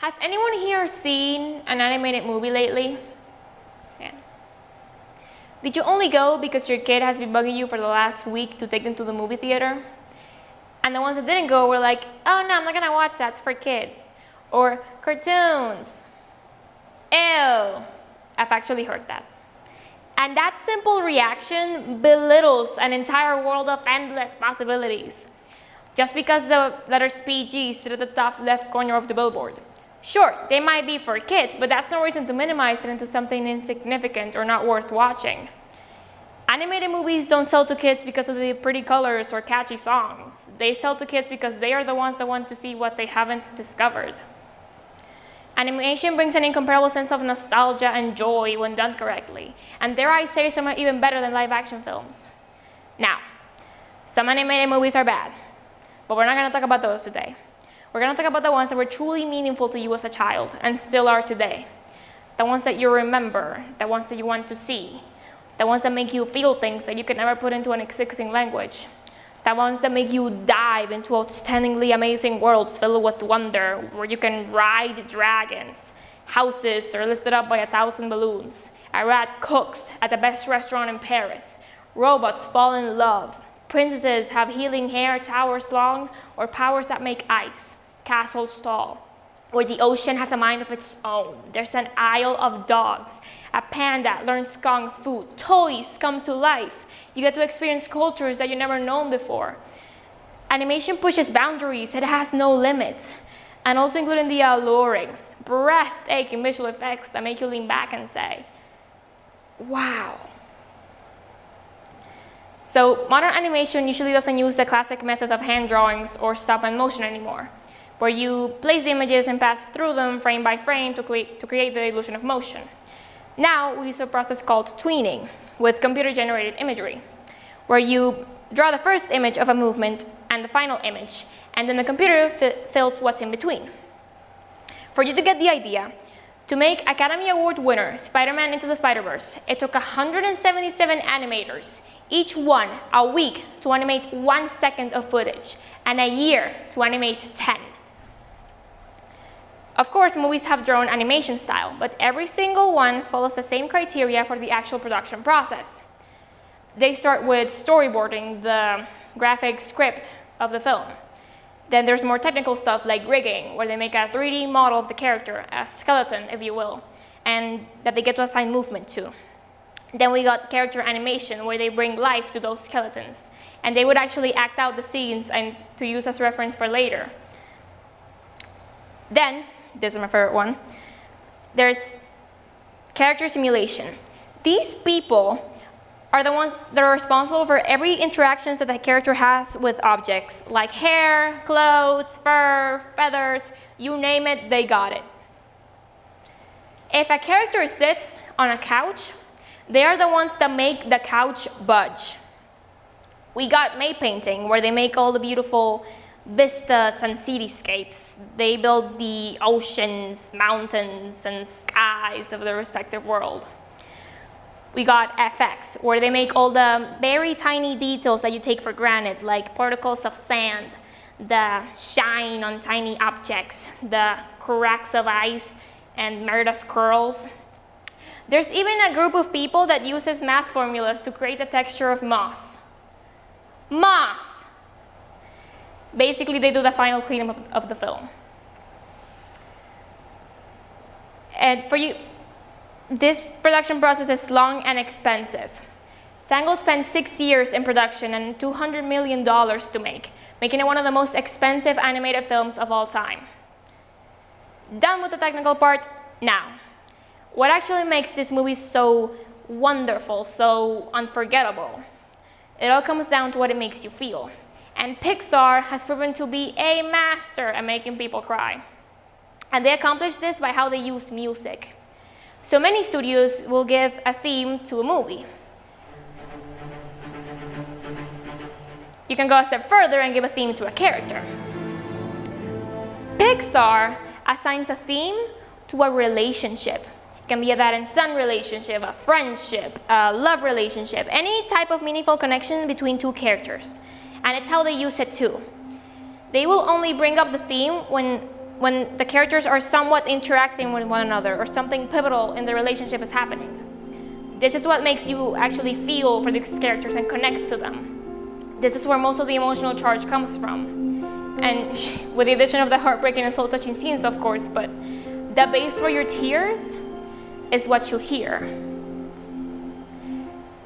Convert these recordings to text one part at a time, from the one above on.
Has anyone here seen an animated movie lately? Man. Did you only go because your kid has been bugging you for the last week to take them to the movie theater? And the ones that didn't go were like, oh no, I'm not gonna watch that, it's for kids. Or cartoons. Ew. I've actually heard that. And that simple reaction belittles an entire world of endless possibilities. Just because the letters PG sit at the top left corner of the billboard. Sure, they might be for kids, but that's no reason to minimize it into something insignificant or not worth watching. Animated movies don't sell to kids because of the pretty colors or catchy songs. They sell to kids because they are the ones that want to see what they haven't discovered. Animation brings an incomparable sense of nostalgia and joy when done correctly, and dare I say some are even better than live action films. Now, some animated movies are bad, but we're not going to talk about those today. We're going to talk about the ones that were truly meaningful to you as a child and still are today. The ones that you remember, the ones that you want to see, the ones that make you feel things that you can never put into an existing language, the ones that make you dive into outstandingly amazing worlds filled with wonder, where you can ride dragons, houses are lifted up by 1,000 balloons, a rat cooks at the best restaurant in Paris, robots fall in love, princesses have healing hair towers long, or powers that make ice, castles tall, or the ocean has a mind of its own. There's an Isle of Dogs, a panda learns kung fu, toys come to life. You get to experience cultures that you've never known before. Animation pushes boundaries, it has no limits, and also including the alluring, breathtaking visual effects that make you lean back and say, wow. So modern animation usually doesn't use the classic method of hand drawings or stop and motion anymore, where you place the images and pass through them frame by frame to create the illusion of motion. Now we use a process called tweening with computer-generated imagery, where you draw the first image of a movement and the final image, and then the computer fills what's in between. For you to get the idea, to make Academy Award winner Spider-Man Into the Spider-Verse, it took 177 animators, each one a week to animate 1 second of footage, and a year to animate 10. Of course, movies have their own animation style, but every single one follows the same criteria for the actual production process. They start with storyboarding, the graphic script of the film. Then there's more technical stuff like rigging, where they make a 3D model of the character, a skeleton, if you will, and that they get to assign movement to. Then we got character animation, where they bring life to those skeletons, and they would actually act out the scenes and to use as reference for later. Then, this is my favorite one, there's character simulation. These people are the ones that are responsible for every interactions that the character has with objects, like hair, clothes, fur, feathers, you name it, they got it. If a character sits on a couch, they are the ones that make the couch budge. We got May painting, where they make all the beautiful vistas and cityscapes. They build the oceans, mountains, and skies of their respective world. We got FX, where they make all the very tiny details that you take for granted, like particles of sand, the shine on tiny objects, the cracks of ice, and Merida's curls. There's even a group of people that uses math formulas to create the texture of moss. Moss! Basically, they do the final cleanup of the film. And for you, this production process is long and expensive. Tangled spent 6 years in production and $200 million to make, making it one of the most expensive animated films of all time. Done with the technical part, now. What actually makes this movie so wonderful, so unforgettable? It all comes down to what it makes you feel. And Pixar has proven to be a master at making people cry. And they accomplish this by how they use music. So many studios will give a theme to a movie. You can go a step further and give a theme to a character. Pixar assigns a theme to a relationship. It can be a dad and son relationship, a friendship, a love relationship, any type of meaningful connection between two characters. And it's how they use it too. They will only bring up the theme when when the characters are somewhat interacting with one another or something pivotal in the relationship is happening. This is what makes you actually feel for these characters and connect to them. This is where most of the emotional charge comes from. And with the addition of the heartbreaking and soul-touching scenes, of course, but the base for your tears is what you hear.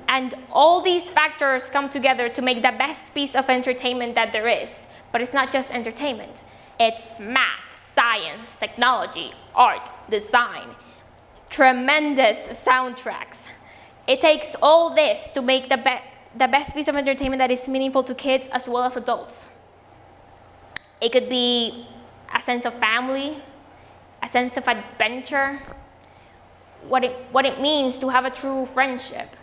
And all these factors come together to make the best piece of entertainment that there is. But it's not just entertainment. It's math, science, technology, art, design, tremendous soundtracks. It takes all this to make the best piece of entertainment that is meaningful to kids as well as adults. It could be a sense of family, a sense of adventure, what it means to have a true friendship,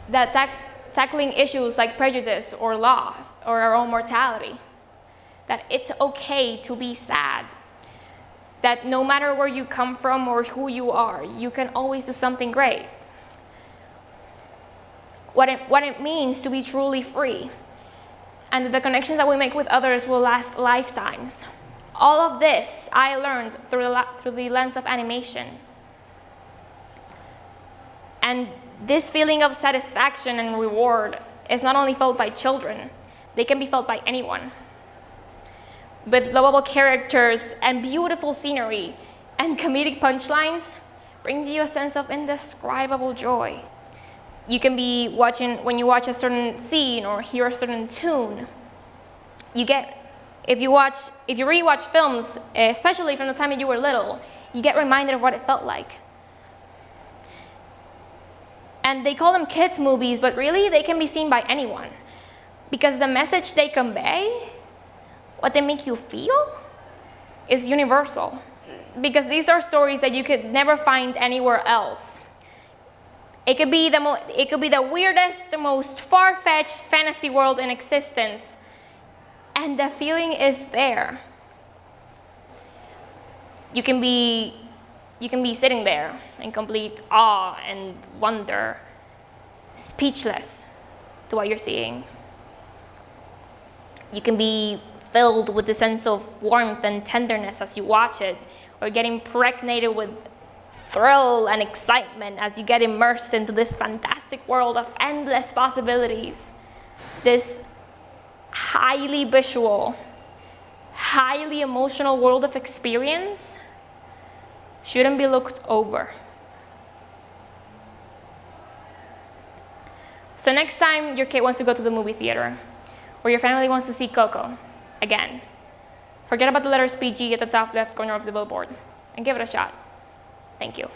that tackling issues like prejudice or loss or our own mortality, that it's okay to be sad, that no matter where you come from or who you are, you can always do something great. What it means to be truly free, and that the connections that we make with others will last lifetimes. All of this I learned through the lens of animation. And this feeling of satisfaction and reward is not only felt by children, they can be felt by anyone. With lovable characters and beautiful scenery and comedic punchlines, brings you a sense of indescribable joy. You can be watching, when you watch a certain scene or hear a certain tune, if you rewatch films, especially from the time that you were little, you get reminded of what it felt like. And they call them kids' movies, but really they can be seen by anyone. Because the message they convey, what they make you feel, is universal. Because these are stories that you could never find anywhere else. It could be the weirdest, most far-fetched fantasy world in existence, and the feeling is there. You can be sitting there in complete awe and wonder, speechless to what you're seeing. You can be filled with the sense of warmth and tenderness as you watch it, or get impregnated with thrill and excitement as you get immersed into this fantastic world of endless possibilities. This highly visual, highly emotional world of experience shouldn't be looked over. So next time your kid wants to go to the movie theater, or your family wants to see Coco, again, forget about the letters PG at the top left corner of the billboard and give it a shot. Thank you.